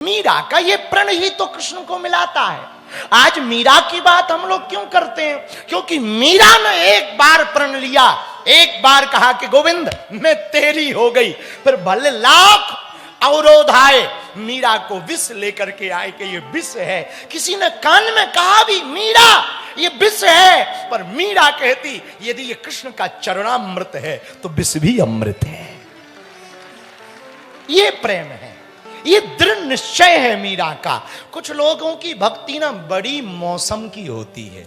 मीरा का ये प्रण ही तो कृष्ण को मिलाता है। आज मीरा की बात हम लोग क्यों करते हैं? क्योंकि मीरा ने एक बार प्रण लिया, एक बार कहा कि गोविंद मैं तेरी हो गई, फिर भले लाख अवरोध आए, मीरा को विष लेकर के आए कि ये विष है। किसी ने कान में कहा भी मीरा ये विष है, पर मीरा कहती यदि ये कृष्ण का चरणामृत है तो विष भी अमृत है। ये प्रेम है, ये दृढ़ निश्चय है मीरा का। कुछ लोगों की भक्ति ना बड़ी मौसम की होती है,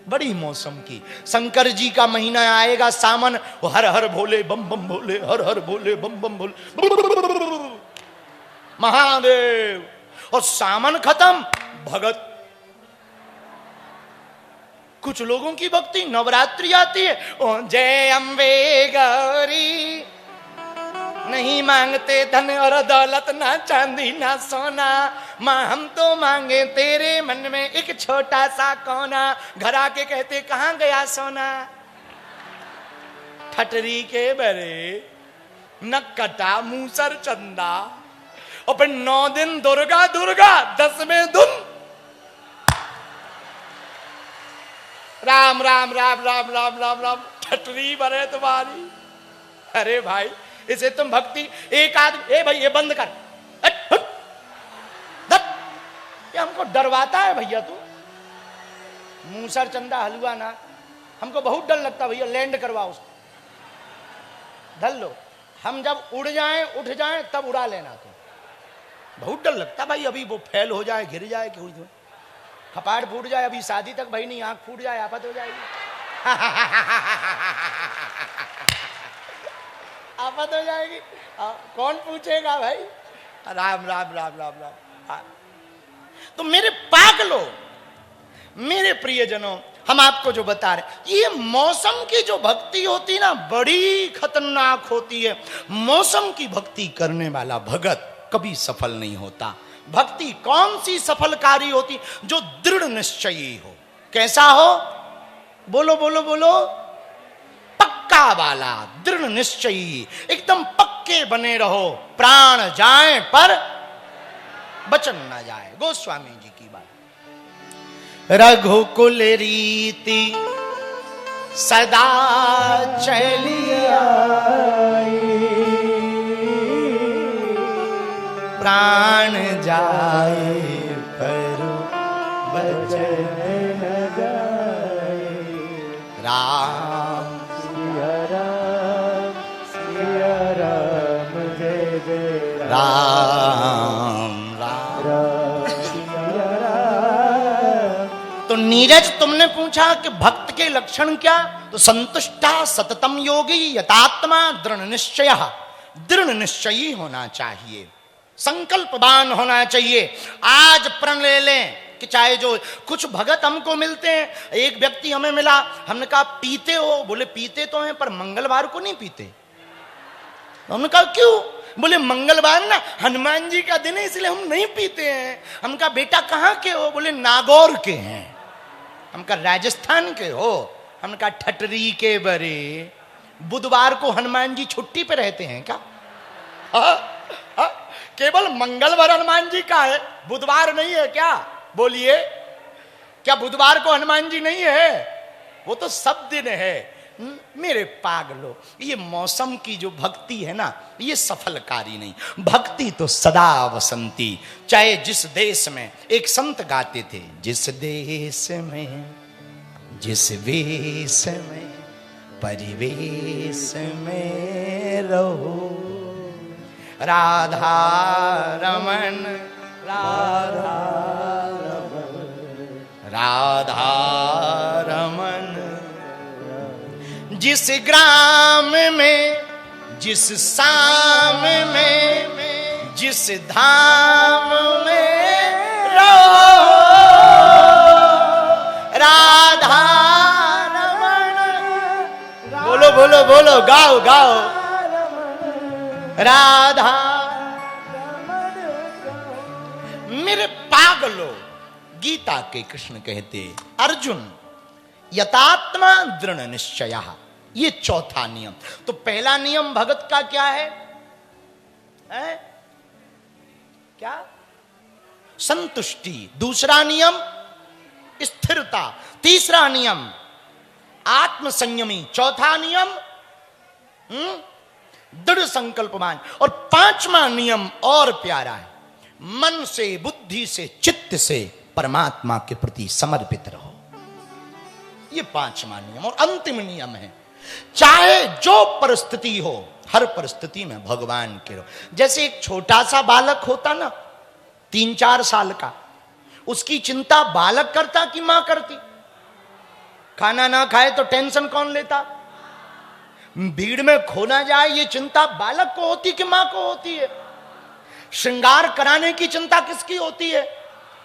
बड़ी मौसम की। शंकर जी का महीना आएगा सावन, वो हर हर भोले बम बम भोले, हर हर भोले बम बम भोले महादेव, और सावन खत्म भगत। कुछ लोगों की भक्ति नवरात्रि आती है, ओ जय अम्बे गौरी, नहीं मांगते धन और दौलत, ना चांदी ना सोना, मां हम तो मांगे तेरे मन में एक छोटा सा कोना। घर आके कहते कहां गया सोना, ठटरी के बरे न कटा मूसर चंदा, और फिर 9 दिन दुर्गा दुर्गा, 10वें दिन राम राम राम राम राम राम राम, ठटरी बरे तुम्हारी। अरे भाई इसे तुम भक्ति, एक आदमी ए भाई ये बंद कर, ये हमको डरवाता है भैया तू। मूसर चंदा हलवा ना, हमको बहुत डर लगता भैया, लैंड करवाओ उसको, धल लो, हम जब उड़ जाएं उठ जाएं तब उड़ा लेना तुम। बहुत डर लगता भाई, अभी वो फेल हो जाए, गिर जाए, क्यों कपाड़ फूट जाए, अभी शादी तक भाई नहीं, आंख फूट जाए, आफत हो जाएगी। आफत हो जाएगी, कौन पूछेगा भाई। राम राम राम राम राम। तो मेरे पागलों, मेरे प्रियजनों, हम आपको जो बता रहे, ये मौसम की जो भक्ति होती ना बड़ी खतरनाक होती है। मौसम की भक्ति करने वाला भगत कभी सफल नहीं होता। भक्ति कौन सी सफलकारी होती? जो दृढ़ निश्चयी हो। कैसा हो? बोलो बोलो बोलो। पक्का वाला, दृढ़ निश्चयी, एकदम पक्के बने रहो। प्राण जाए पर वचन ना जाए, गोस्वामी जी की बात। रघुकुल रीति सदा चलिया, प्राण जाए पर वचन न जाए। राम सिया राम, सिया राम जय जय राम, राम राम सिया राम। तो नीरज तुमने पूछा कि भक्त के लक्षण क्या? तो संतुष्टा सततम योगी यतात्मा दृढ़ निश्चय। दृढ़ निश्चयी होना चाहिए, संकल्पवान होना चाहिए। आज प्रण ले लें कि चाहे जो कुछ भगत हमको मिलते हैं, एक व्यक्ति हमें मिला, हमने कहा पीते हो? बोले पीते तो हैं पर मंगलवार को नहीं पीते। हमने कहा क्यों? बोले मंगलवार ना हनुमान जी का दिन है इसलिए हम नहीं पीते हैं। हम कहा बेटा कहाँ के हो? बोले नागौर के हैं। हम कहा राजस्थान के हो? हमने कहा ठटरी के बरे, बुधवार को हनुमान जी छुट्टी पे रहते हैं क्या? केवल मंगलवार हनुमान जी का है, बुधवार नहीं है क्या? बोलिए, क्या बुधवार को हनुमान जी नहीं है? वो तो सब दिन है। मेरे पागलों, ये मौसम की जो भक्ति है ना, ये सफलकारी नहीं। भक्ति तो सदा वसंती। चाहे जिस देश में, एक संत गाते थे, जिस देश में, जिस वेश में, परिवेश में रहो, राधा रमन, राधा रमन, राधा रमन। जिस ग्राम में, जिस शाम में, जिस धाम में रहो, राधा रमन। बोलो बोलो बोलो, गाओ गाओ। राधा मेरे पागलों, गीता के कृष्ण कहते अर्जुन यतात्मा दृढ़ निश्चय, ये चौथा नियम। तो पहला नियम भगत का क्या है? क्या? संतुष्टि। दूसरा नियम स्थिरता। तीसरा नियम आत्म संयमी। चौथा नियम दृढ़ संकल्पवान। और पांचवा नियम और प्यारा है, मन से, बुद्धि से, चित्त से परमात्मा के प्रति समर्पित रहो। ये पांचवा नियम। और अंतिम नियम है, चाहे जो परिस्थिति हो, हर परिस्थिति में भगवान के रहो। जैसे एक छोटा सा बालक होता ना, 3-4 साल का, उसकी चिंता बालक करता कि मां करती? खाना ना खाए तो टेंशन कौन लेता? भीड़ में खो ना जाए ये चिंता बालक को होती कि मां को होती है? श्रृंगार कराने की चिंता किसकी होती है?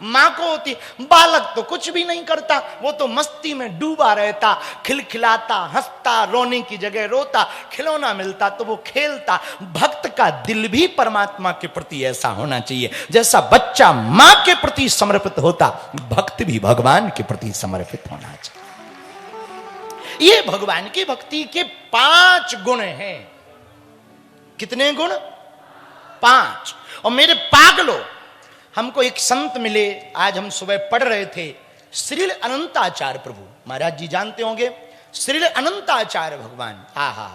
मां को होती। बालक तो कुछ भी नहीं करता, वो तो मस्ती में डूबा रहता, खिलखिलाता, हंसता, रोने की जगह रोता, खिलौना मिलता तो वो खेलता। भक्त का दिल भी परमात्मा के प्रति ऐसा होना चाहिए, जैसा बच्चा मां के प्रति समर्पित होता, भक्त भी भगवान के प्रति समर्पित होना चाहिए। ये भगवान की भक्ति के 5 गुण हैं। कितने गुण? 5। और मेरे पागलों, हमको एक संत मिले, आज हम सुबह पढ़ रहे थे, श्रील अनंताचार्य प्रभु महाराज जी, जानते होंगे श्रील अनंताचार्य भगवान। आहा,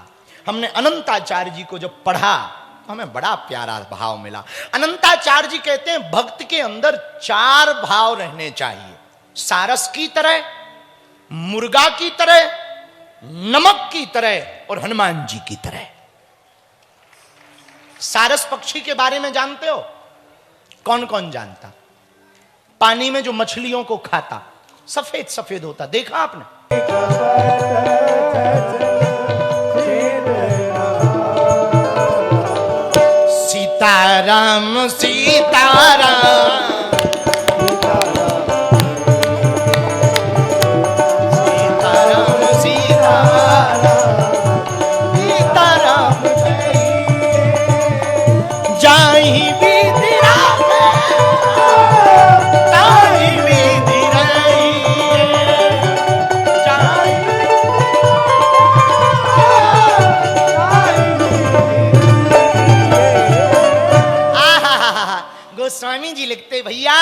हमने अनंताचार्य जी को जब पढ़ा तो हमें बड़ा प्यारा भाव मिला। अनंताचार्य जी कहते हैं भक्त के अंदर 4 भाव रहने चाहिए, सारस की तरह, मुर्गा की तरह, नमक की तरह और हनुमान जी की तरह। सारस पक्षी के बारे में जानते हो? कौन कौन जानता? पानी में जो मछलियों को खाता, सफेद सफेद होता, देखा आपने? सीताराम सीताराम स्वामी जी लिखते, भैया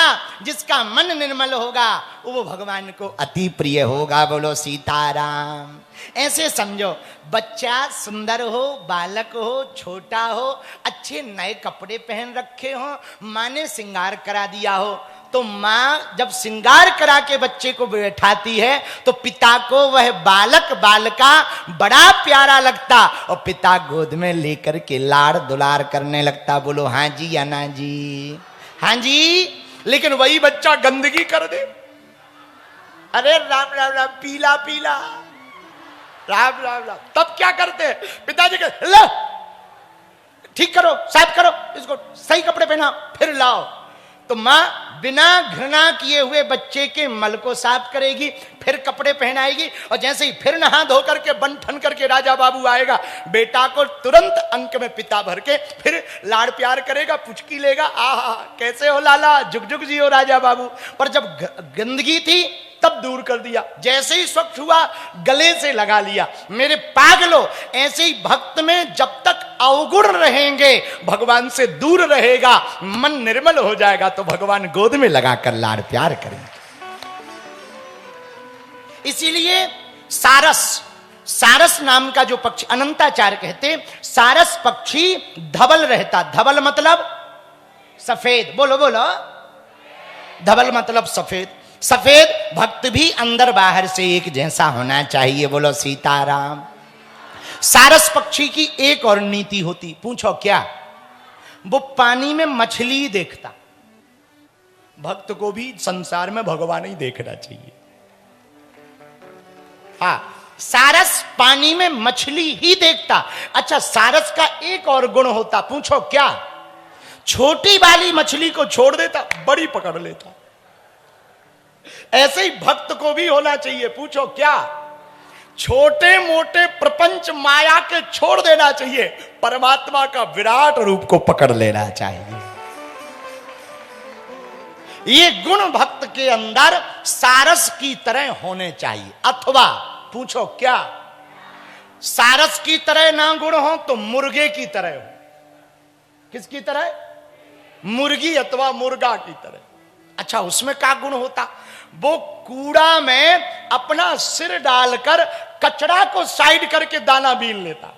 जिसका मन निर्मल होगा वो भगवान को अति प्रिय होगा। बोलो सीताराम। ऐसे समझो, बच्चा सुंदर हो, बालक हो, छोटा हो, अच्छे नए कपड़े पहन रखे हो, माँ ने श्रृंगार करा दिया हो, तो माँ जब श्रृंगार करा के बच्चे को बैठाती है तो पिता को वह बालक बालिका बड़ा प्यारा लगता और पिता गोद में लेकर के लाड़ दुलार करने लगता। बोलो हाँ जी या ना जी? हाँ जी। लेकिन वही बच्चा गंदगी कर दे, अरे राम राम राम, पीला पीला, राम राम राम, तब क्या करते हैं? पिताजी कहते लो ठीक करो, साफ करो, इसको सही कपड़े पहना, फिर लाओ। तो माँ बिना घृणा किए हुए बच्चे के मल को साफ करेगी, फिर कपड़े पहनाएगी, और जैसे ही फिर नहा धो करके बन ठन करके राजा बाबू आएगा, बेटा को तुरंत अंक में पिता भर के फिर लाड़ प्यार करेगा, पुचकी लेगा, आहा कैसे हो लाला, जुग जुग जी हो राजा बाबू। पर जब गंदगी थी तब दूर कर दिया, जैसे ही स्वच्छ हुआ गले से लगा लिया। मेरे पागलों, ऐसे ही भक्त में जब तक अवगुण रहेंगे भगवान से दूर रहेगा, मन निर्मल हो जाएगा तो भगवान गोद में लगाकर लाड़ प्यार करेंगे। इसीलिए सारस, सारस नाम का जो पक्षी, अनंताचार्य कहते सारस पक्षी धवल रहता। धवल मतलब सफेद, बोलो बोलो, धवल मतलब सफेद। सफेद भक्त भी अंदर बाहर से एक जैसा होना चाहिए। बोलो सीताराम। सारस पक्षी की एक और नीति होती, पूछो क्या? वो पानी में मछली देखता। भक्त को भी संसार में भगवान ही देखना चाहिए। हाँ, सारस पानी में मछली ही देखता। अच्छा, सारस का एक और गुण होता, पूछो क्या? छोटी वाली मछली को छोड़ देता, बड़ी पकड़ लेता। ऐसे ही भक्त को भी होना चाहिए, पूछो क्या? छोटे मोटे प्रपंच माया के छोड़ देना चाहिए, परमात्मा का विराट रूप को पकड़ लेना चाहिए। ये गुण भक्त के अंदर सारस की तरह होने चाहिए। अथवा पूछो क्या? सारस की तरह ना गुण हो तो मुर्गे की तरह हो। किसकी तरह? मुर्गी अथवा मुर्गा की तरह। अच्छा उसमें क्या गुण होता? वो कूड़ा में अपना सिर डालकर कचरा को साइड करके दाना बीन लेता।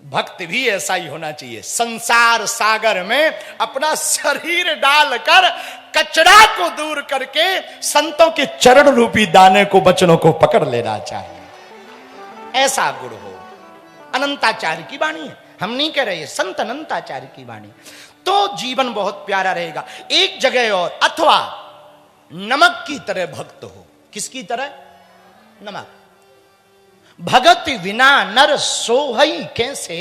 भक्त भी ऐसा ही होना चाहिए, संसार सागर में अपना शरीर डालकर कचरा को दूर करके संतों के चरण रूपी दाने को, वचनों को पकड़ लेना चाहिए। ऐसा गुण हो। अनंताचार्य की वाणी है, हम नहीं कह रहे, संत अनंताचार्य की वाणी, तो जीवन बहुत प्यारा रहेगा। एक जगह और, अथवा नमक की तरह भक्त हो। किसकी तरह? नमक। भगत बिना नर सोहई कैसे,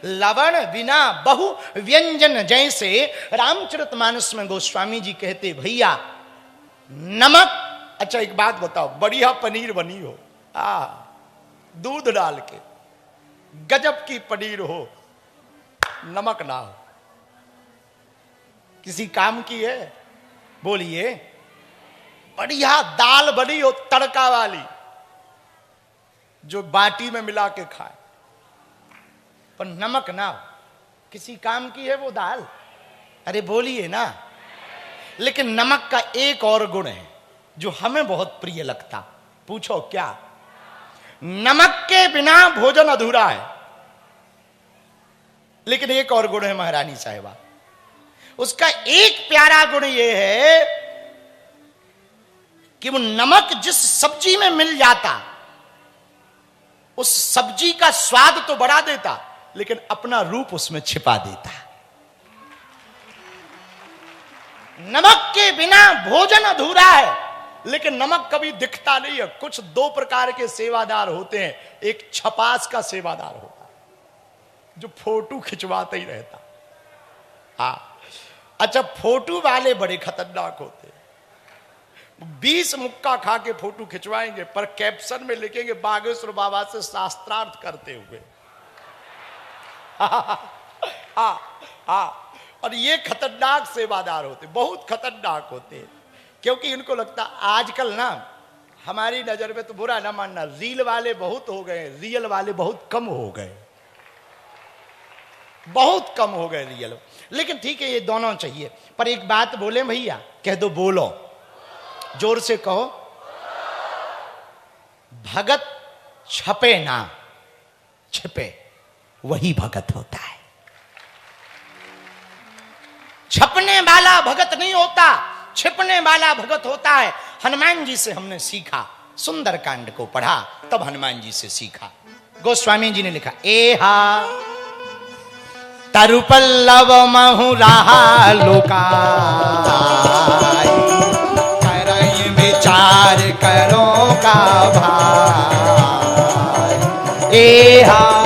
लवण बिना बहु व्यंजन जैसे। रामचरितमानस में गोस्वामी जी कहते, भैया नमक, अच्छा एक बात बताओ, बढ़िया पनीर बनी हो, दूध डाल के गजब की पनीर हो, नमक ना हो, किसी काम की है? बोलिए। बढ़िया दाल बनी हो तड़का वाली, जो बाटी में मिला के खाए, पर नमक ना हो, किसी काम की है वो दाल? अरे बोलिए ना। लेकिन नमक का एक और गुण है जो हमें बहुत प्रिय लगता। पूछो क्या? नमक के बिना भोजन अधूरा है। लेकिन एक और गुण है महारानी साहिबा, उसका एक प्यारा गुण यह है कि वो नमक जिस सब्जी में मिल जाता, उस सब्जी का स्वाद तो बढ़ा देता, लेकिन अपना रूप उसमें छिपा देता। नमक के बिना भोजन अधूरा है, लेकिन नमक कभी दिखता नहीं है। कुछ दो प्रकार के सेवादार होते हैं। एक छपास का सेवादार होता है, जो फोटो खिंचवाते ही रहता। हाँ, अच्छा फोटो वाले बड़े खतरनाक होते हैं। 20 मुक्का खा के फोटो खिंचवाएंगे, पर कैप्शन में लिखेंगे बागेश्वर बाबा से शास्त्रार्थ करते हुए। और ये खतरनाक सेवादार होते, बहुत खतरनाक होते हैं, क्योंकि इनको लगता आजकल ना, हमारी नजर में तो बुरा ना मानना, रील वाले बहुत हो गए, रियल वाले बहुत कम हो गए, बहुत कम हो गए रियल। लेकिन ठीक है, ये दोनों चाहिए। पर एक बात बोले भैया, कह दो, बोलो, जोर से कहो। भगत छपे ना छिपे, वही भगत होता है। छपने वाला भगत नहीं होता, छिपने वाला भगत होता है। हनुमान जी से हमने सीखा, सुंदर कांड को पढ़ा, तब हनुमान जी से सीखा। गोस्वामी जी ने लिखा, एहा तरुपल्लव महु रहा लुकाई, करई विचार करो का भाई। एहा